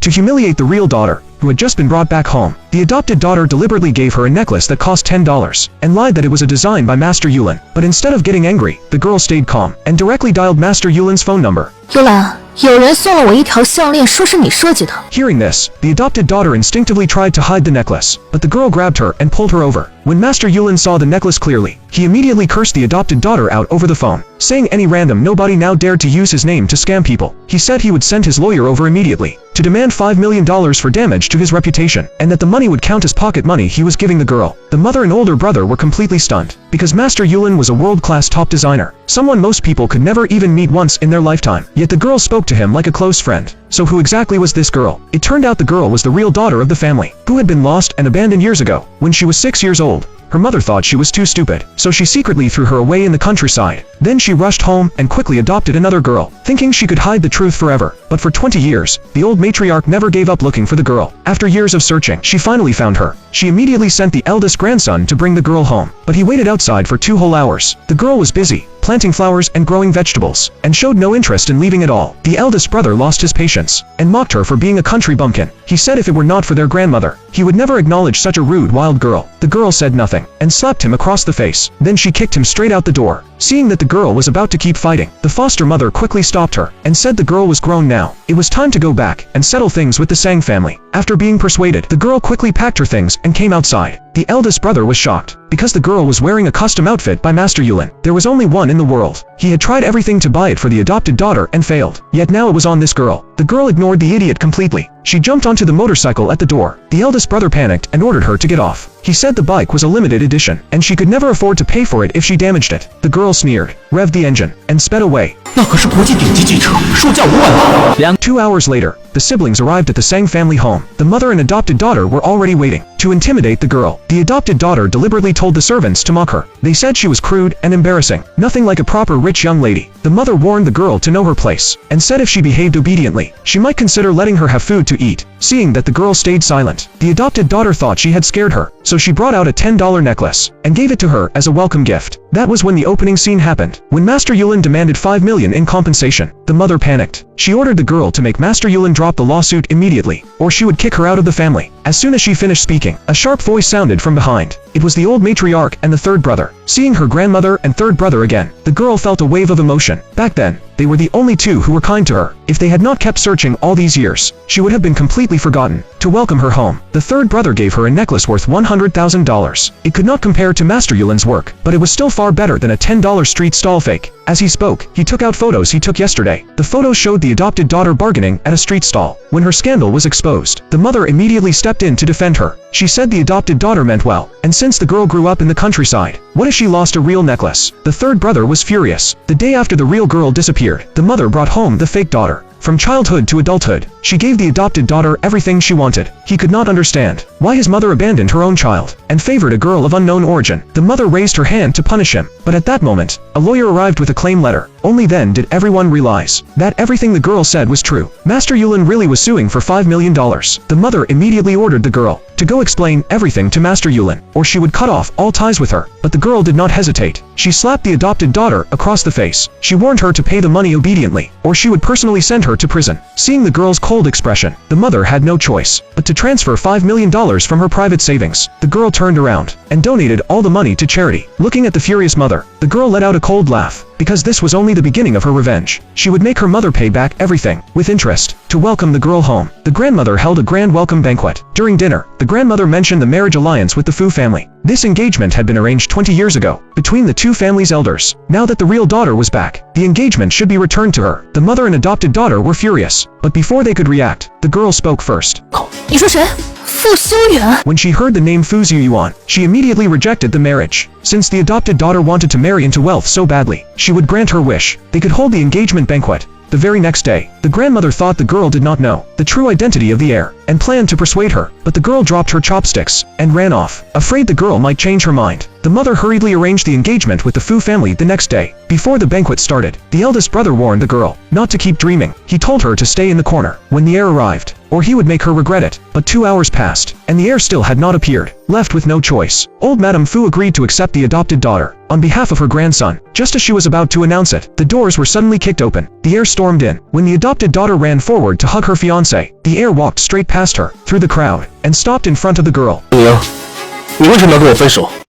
To humiliate the real daughter, who had just been brought back home, the adopted daughter deliberately gave her a necklace that cost $10 and lied that it was a design by Master Yulin. But instead of getting angry, the girl stayed calm and directly dialed Master Yulin's phone number. 幽兰，有人送了我一条项链，说是你设计的。 Hearing this, the adopted daughter instinctively tried to hide the necklace, but the girl grabbed her and pulled her over. When Master Yulin saw the necklace clearly, he immediately cursed the adopted daughter out over the phone, saying any random nobody now dared to use his name to scam people. He said he would send his lawyer over immediately to demand $5 million for damage to his reputation, and that the money would count as pocket money he was giving the girl. The mother and older brother were completely stunned, because Master Yulin was a world-class top designer, someone most people could never even meet once in their lifetime. Yet the girl spoke to him like a close friend. So who exactly was this girl? It turned out the girl was the real daughter of the family, who had been lost and abandoned years ago. When she was 6 years old, her mother thought she was too stupid, so she secretly threw her away in the countryside. Then she rushed home and quickly adopted another girl, thinking she could hide the truth forever. But for 20 years, the old matriarch never gave up looking for the girl. After years of searching, she finally found her. She immediately sent the eldest grandson to bring the girl home, but he waited outside for 2 whole hours. The girl was busy, planting flowers and growing vegetables, and showed no interest in leaving at all. The eldest brother lost his patience, and mocked her for being a country bumpkin. He said if it were not for their grandmother, he would never acknowledge such a rude wild girl. The girl said nothing, and slapped him across the face. Then she kicked him straight out the door. Seeing that the girl was about to keep fighting, the foster mother quickly stopped her, and said the girl was grown now. It was time to go back and settle things with the Sang family. After being persuaded, the girl quickly packed her things and came outside. The eldest brother was shocked, because the girl was wearing a custom outfit by Master Yulin. There was only one in the world. He had tried everything to buy it for the adopted daughter and failed. Yet now it was on this girl. The girl ignored the idiot completely. She jumped onto the motorcycle at the door. The eldest brother panicked and ordered her to get off. He said the bike was a limited edition, and she could never afford to pay for it if she damaged it. The girl sneered, revved the engine, and sped away. 那可是国际顶级汽车，售价5万。 2 hours later, the siblings arrived at the Sang family home. The mother and adopted daughter were already waiting. To intimidate the girl, the adopted daughter deliberately told the servants to mock her. They said she was crude and embarrassing, nothing like a proper rich young lady. The mother warned the girl to know her place, and said if she behaved obediently, she might consider letting her have food to eat. Seeing that the girl stayed silent, the adopted daughter thought she had scared her, so she brought out a $10 necklace, and gave it to her as a welcome gift. That was when the opening scene happened. When Master Yulin demanded $5 million in compensation, the mother panicked. She ordered the girl to make Master Yulin drop the lawsuit immediately, or she would kick her out of the family. As soon as she finished speaking, a sharp voice sounded from behind. It was the old matriarch and the third brother. Seeing her grandmother and third brother again, the girl felt a wave of emotion. Back then, they were the only two who were kind to her. If they had not kept searching all these years, she would have been completely forgotten. To welcome her home, the third brother gave her a necklace worth $100,000. It could not compare to Master Yulin's work, but it was still far better than a $10 street stall fake. As he spoke, he took out photos he took yesterday. The photos showed the adopted daughter bargaining at a street stall. When her scandal was exposed, the mother immediately stepped in to defend her. She said the adopted daughter meant well, and since the girl grew up in the countryside, what if she lost a real necklace? The third brother was furious. The day after the real girl disappeared, the mother brought home the fake daughter. From childhood to adulthood, she gave the adopted daughter everything she wanted. He could not understand why his mother abandoned her own child and favored a girl of unknown origin. The mother raised her hand to punish him, but at that moment, a lawyer arrived with a claim letter. Only then did everyone realize that everything the girl said was true. Master Yulin really was suing for $5 million. The mother immediately ordered the girl to go explain everything to Master Yulin, or she would cut off all ties with her. But the girl did not hesitate. She slapped the adopted daughter across the face. She warned her to pay the money obediently, or she would personally send her to prison. Seeing the girl's cold expression, the mother had no choice but to transfer $5 million from her private savings. The girl turned around and donated all the money to charity. Looking at the furious mother, the girl let out a cold laugh, because this was only the beginning of her revenge. She would make her mother pay back everything, with interest, to welcome the girl home. The grandmother held a grand welcome banquet. During dinner, the grandmother mentioned the marriage alliance with the Fu family. This engagement had been arranged 20 years ago, between the two families' elders. Now that the real daughter was back, the engagement should be returned to her. The mother and adopted daughter were furious, but before they could react, the girl spoke first. 你说谁？傅修远。 When she heard the name Fu Ziyuan, she immediately rejected the marriage. Since the adopted daughter wanted to marry into wealth so badly, she would grant her wish. They could hold the engagement banquet. The very next day, the grandmother thought the girl did not know the true identity of the heir, and planned to persuade her, but the girl dropped her chopsticks and ran off, afraid the girl might change her mind. The mother hurriedly arranged the engagement with the Fu family the next day. Before the banquet started, the eldest brother warned the girl not to keep dreaming. He told her to stay in the corner. When the heir arrived, or he would make her regret it. But 2 hours passed, and the heir still had not appeared. Left with no choice, old Madame Fu agreed to accept the adopted daughter, on behalf of her grandson. Just as she was about to announce it, the doors were suddenly kicked open. The heir stormed in. When the adopted daughter ran forward to hug her fiancé, the heir walked straight past her, through the crowd, and stopped in front of the girl. 你为什么要跟我分手？